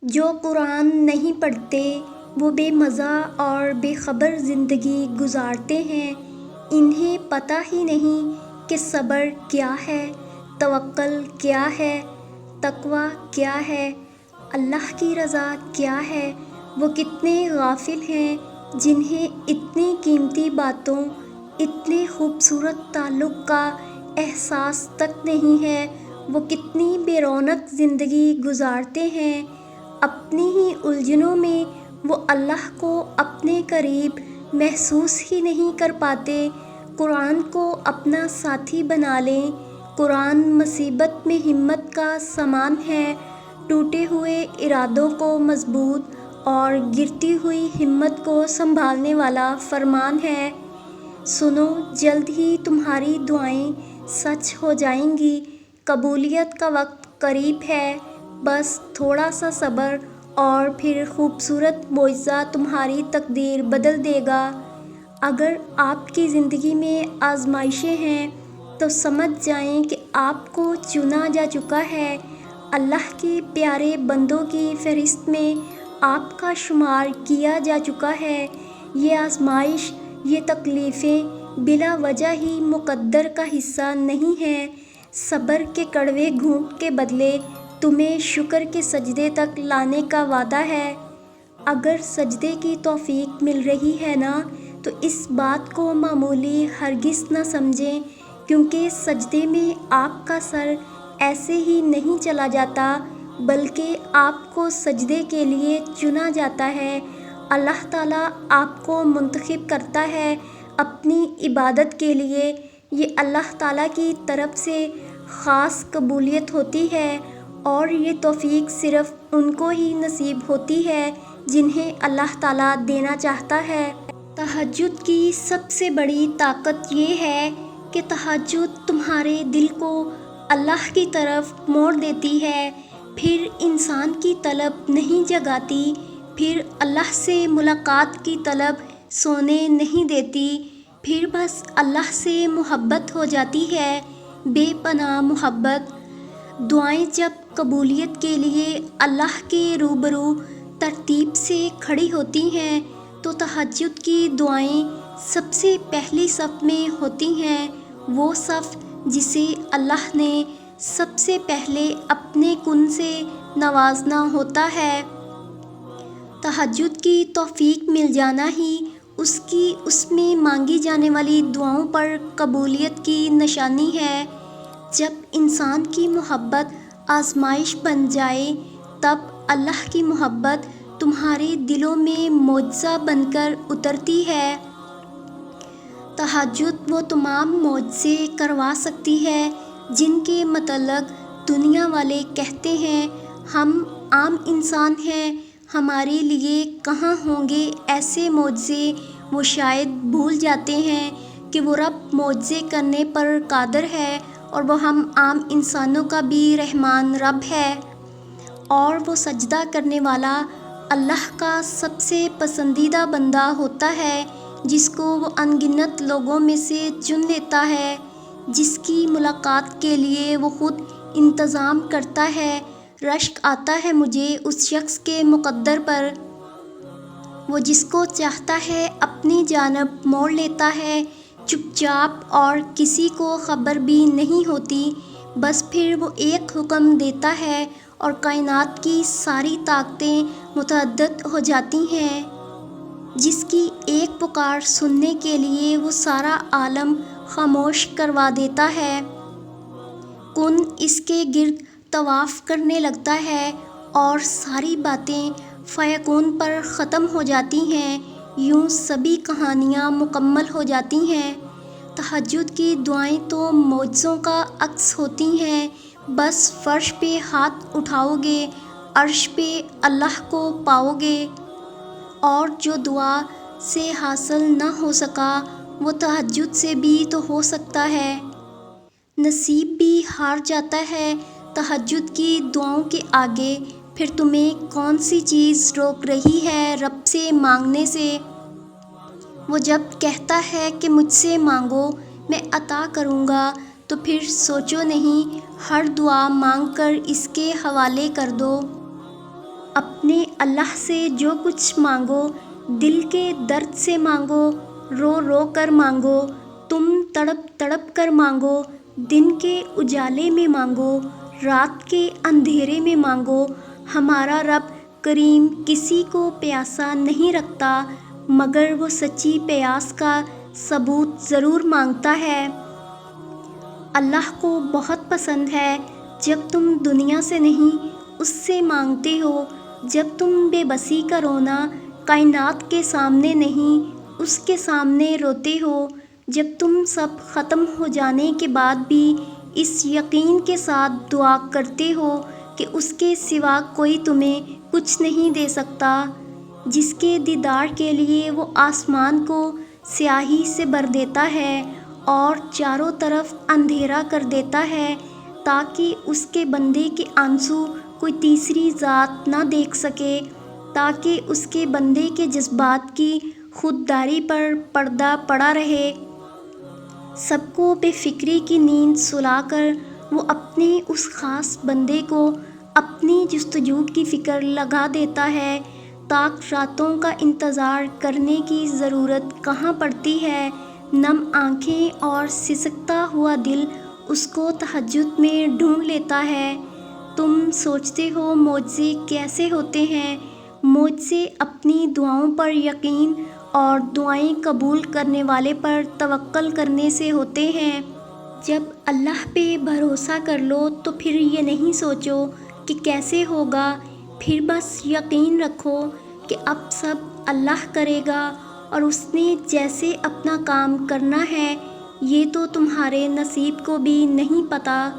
جو قرآن نہیں پڑھتے وہ بے مزہ اور بے خبر زندگی گزارتے ہیں۔ انہیں پتہ ہی نہیں کہ صبر کیا ہے، توکل کیا ہے، تقویٰ کیا ہے، اللہ کی رضا کیا ہے۔ وہ کتنے غافل ہیں جنہیں اتنی قیمتی باتوں، اتنے خوبصورت تعلق کا احساس تک نہیں ہے۔ وہ کتنی بے رونق زندگی گزارتے ہیں۔ اپنی ہی الجھنوں میں وہ اللہ کو اپنے قریب محسوس ہی نہیں کر پاتے۔ قرآن کو اپنا ساتھی بنا لیں۔ قرآن مصیبت میں ہمت کا سامان ہے، ٹوٹے ہوئے ارادوں کو مضبوط اور گرتی ہوئی ہمت کو سنبھالنے والا فرمان ہے۔ سنو، جلد ہی تمہاری دعائیں سچ ہو جائیں گی، قبولیت کا وقت قریب ہے۔ بس تھوڑا سا صبر اور پھر خوبصورت معجزہ تمہاری تقدیر بدل دے گا۔ اگر آپ کی زندگی میں آزمائشیں ہیں تو سمجھ جائیں کہ آپ کو چنا جا چکا ہے۔ اللہ کے پیارے بندوں کی فہرست میں آپ کا شمار کیا جا چکا ہے۔ یہ آزمائش، یہ تکلیفیں بلا وجہ ہی مقدر کا حصہ نہیں ہیں۔ صبر کے کڑوے گھونٹ کے بدلے تمہیں شکر کے سجدے تک لانے کا وعدہ ہے۔ اگر سجدے کی توفیق مل رہی ہے نا، تو اس بات کو معمولی ہرگز نہ سمجھیں، کیونکہ سجدے میں آپ کا سر ایسے ہی نہیں چلا جاتا، بلکہ آپ کو سجدے کے لیے چنا جاتا ہے۔ اللہ تعالیٰ آپ کو منتخب کرتا ہے اپنی عبادت کے لیے۔ یہ اللہ تعالیٰ کی طرف سے خاص قبولیت ہوتی ہے، اور یہ توفیق صرف ان کو ہی نصیب ہوتی ہے جنہیں اللہ تعالیٰ دینا چاہتا ہے۔ تہجد کی سب سے بڑی طاقت یہ ہے کہ تہجد تمہارے دل کو اللہ کی طرف موڑ دیتی ہے، پھر انسان کی طلب نہیں جگاتی، پھر اللہ سے ملاقات کی طلب سونے نہیں دیتی، پھر بس اللہ سے محبت ہو جاتی ہے، بے پناہ محبت۔ دعائیں جب قبولیت کے لیے اللہ کے روبرو ترتیب سے کھڑی ہوتی ہیں تو تہجد کی دعائیں سب سے پہلی صف میں ہوتی ہیں، وہ صف جسے اللہ نے سب سے پہلے اپنے کن سے نوازنا ہوتا ہے۔ تہجد کی توفیق مل جانا ہی اس میں مانگی جانے والی دعاؤں پر قبولیت کی نشانی ہے۔ جب انسان کی محبت آزمائش بن جائے، تب اللہ کی محبت تمہارے دلوں میں معجزہ بن کر اترتی ہے۔ تہجد وہ تمام معجزے کروا سکتی ہے جن کے متعلق دنیا والے کہتے ہیں ہم عام انسان ہیں، ہمارے لیے کہاں ہوں گے ایسے معجزے۔ وہ شاید بھول جاتے ہیں کہ وہ رب معجزے کرنے پر قادر ہے، اور وہ ہم عام انسانوں کا بھی رحمان رب ہے، اور وہ سجدہ کرنے والا اللہ کا سب سے پسندیدہ بندہ ہوتا ہے، جس کو وہ ان گنت لوگوں میں سے چن لیتا ہے، جس کی ملاقات کے لیے وہ خود انتظام کرتا ہے۔ رشک آتا ہے مجھے اس شخص کے مقدر پر، وہ جس کو چاہتا ہے اپنی جانب موڑ لیتا ہے، چپ چاپ، اور کسی کو خبر بھی نہیں ہوتی۔ بس پھر وہ ایک حکم دیتا ہے اور کائنات کی ساری طاقتیں متحد ہو جاتی ہیں، جس کی ایک پکار سننے کے لیے وہ سارا عالم خاموش کروا دیتا ہے۔ کن اس کے گرد طواف کرنے لگتا ہے اور ساری باتیں فیکون پر ختم ہو جاتی ہیں، یوں سبھی کہانیاں مکمل ہو جاتی ہیں۔ تہجد کی دعائیں تو معجزوں کا عکس ہوتی ہیں۔ بس فرش پہ ہاتھ اٹھاؤ گے، عرش پہ اللہ کو پاؤ گے، اور جو دعا سے حاصل نہ ہو سکا وہ تہجد سے بھی تو ہو سکتا ہے۔ نصیب بھی ہار جاتا ہے تہجد کی دعاؤں کے آگے، پھر تمہیں کون سی چیز روک رہی ہے رب سے مانگنے سے؟ وہ جب کہتا ہے کہ مجھ سے مانگو میں عطا کروں گا، تو پھر سوچو نہیں، ہر دعا مانگ کر اس کے حوالے کر دو۔ اپنے اللہ سے جو کچھ مانگو دل کے درد سے مانگو، رو رو کر مانگو، تم تڑپ تڑپ کر مانگو، دن کے اجالے میں مانگو، رات کے اندھیرے میں مانگو۔ ہمارا رب کریم کسی کو پیاسا نہیں رکھتا، مگر وہ سچی پیاس کا ثبوت ضرور مانگتا ہے۔ اللہ کو بہت پسند ہے جب تم دنیا سے نہیں اس سے مانگتے ہو، جب تم بے بسی کا رونا کائنات کے سامنے نہیں اس کے سامنے روتے ہو، جب تم سب ختم ہو جانے کے بعد بھی اس یقین کے ساتھ دعا کرتے ہو کہ اس کے سوا کوئی تمہیں کچھ نہیں دے سکتا، جس کے دیدار کے لیے وہ آسمان کو سیاہی سے بھر دیتا ہے اور چاروں طرف اندھیرا کر دیتا ہے تاکہ اس کے بندے کے آنسو کوئی تیسری ذات نہ دیکھ سکے، تاکہ اس کے بندے کے جذبات کی خودداری پر پردہ پڑا رہے۔ سب کو بے فکری کی نیند سلا کر وہ اپنے اس خاص بندے کو اپنی جستجو کی فکر لگا دیتا ہے۔ تاک راتوں کا انتظار کرنے کی ضرورت کہاں پڑتی ہے، نم آنکھیں اور سسکتا ہوا دل اس کو تہجد میں ڈھونڈ لیتا ہے۔ تم سوچتے ہو معجزے کیسے ہوتے ہیں؟ معجزے اپنی دعاؤں پر یقین اور دعائیں قبول کرنے والے پر توکل کرنے سے ہوتے ہیں۔ جب اللہ پہ بھروسہ کر لو تو پھر یہ نہیں سوچو کہ کیسے ہوگا، پھر بس یقین رکھو کہ اب سب اللہ کرے گا اور اس نے جیسے اپنا کام کرنا ہے یہ تو تمہارے نصیب کو بھی نہیں پتہ۔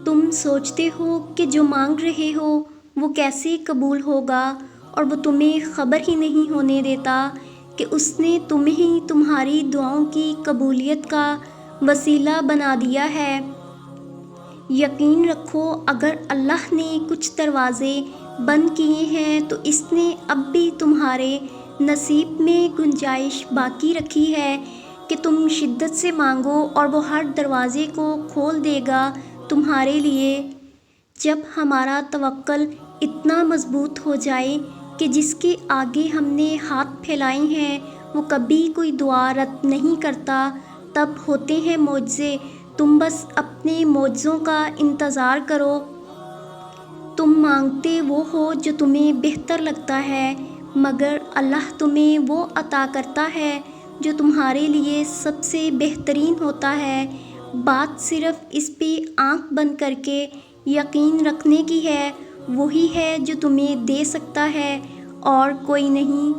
تم سوچتے ہو کہ جو مانگ رہے ہو وہ کیسے قبول ہوگا اور وہ تمہیں خبر ہی نہیں ہونے دیتا کہ اس نے تمہیں تمہاری دعاؤں کی قبولیت کا وسیلہ بنا دیا ہے۔ یقین رکھو اگر اللہ نے کچھ دروازے بند کیے ہیں تو اس نے اب بھی تمہارے نصیب میں گنجائش باقی رکھی ہے کہ تم شدت سے مانگو اور وہ ہر دروازے کو کھول دے گا تمہارے لیے۔ جب ہمارا توکل اتنا مضبوط ہو جائے کہ جس کے آگے ہم نے ہاتھ پھیلائے ہیں وہ کبھی کوئی دعا رد نہیں کرتا، تب ہوتے ہیں معجزے۔ تم بس اپنے معجزوں کا انتظار کرو۔ تم مانگتے وہ ہو جو تمہیں بہتر لگتا ہے، مگر اللہ تمہیں وہ عطا کرتا ہے جو تمہارے لیے سب سے بہترین ہوتا ہے۔ بات صرف اس پہ آنکھ بند کر کے یقین رکھنے کی ہے، وہی ہے جو تمہیں دے سکتا ہے اور کوئی نہیں،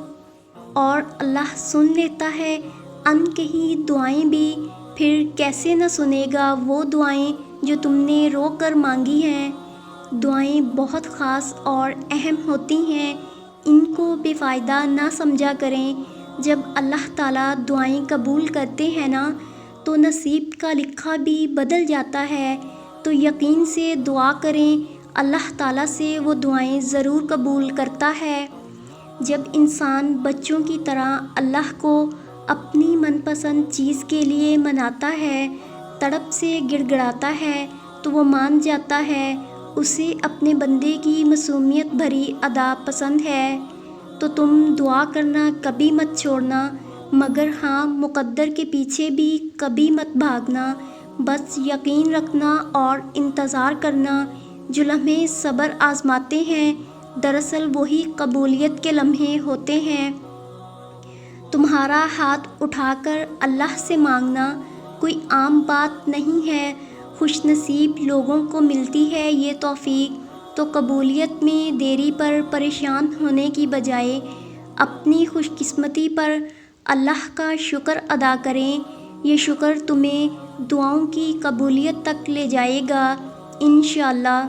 اور اللہ سن لیتا ہے ان کہیں دعائیں بھی۔ پھر کیسے نہ سنے گا وہ دعائیں جو تم نے رو کر مانگی ہیں۔ دعائیں بہت خاص اور اہم ہوتی ہیں، ان کو بے فائدہ نہ سمجھا کریں۔ جب اللہ تعالیٰ دعائیں قبول کرتے ہیں نا تو نصیب کا لکھا بھی بدل جاتا ہے۔ تو یقین سے دعا کریں، اللہ تعالیٰ سے وہ دعائیں ضرور قبول کرتا ہے۔ جب انسان بچوں کی طرح اللہ کو اپنی من پسند چیز کے لیے مناتا ہے، تڑپ سے گڑ گڑاتا ہے تو وہ مان جاتا ہے اسے اپنے بندے کی معصومیت بھری ادا پسند ہے۔ تو تم دعا کرنا کبھی مت چھوڑنا، مگر ہاں مقدر کے پیچھے بھی کبھی مت بھاگنا، بس یقین رکھنا اور انتظار کرنا۔ جو لمحے صبر آزماتے ہیں دراصل وہی قبولیت کے لمحے ہوتے ہیں۔ تمہارا ہاتھ اٹھا کر اللہ سے مانگنا کوئی عام بات نہیں ہے، خوش نصیب لوگوں کو ملتی ہے یہ توفیق۔ تو قبولیت میں دیری پر پریشان ہونے کی بجائے اپنی خوش قسمتی پر اللہ کا شکر ادا کریں، یہ شکر تمہیں دعاؤں کی قبولیت تک لے جائے گا انشاءاللہ۔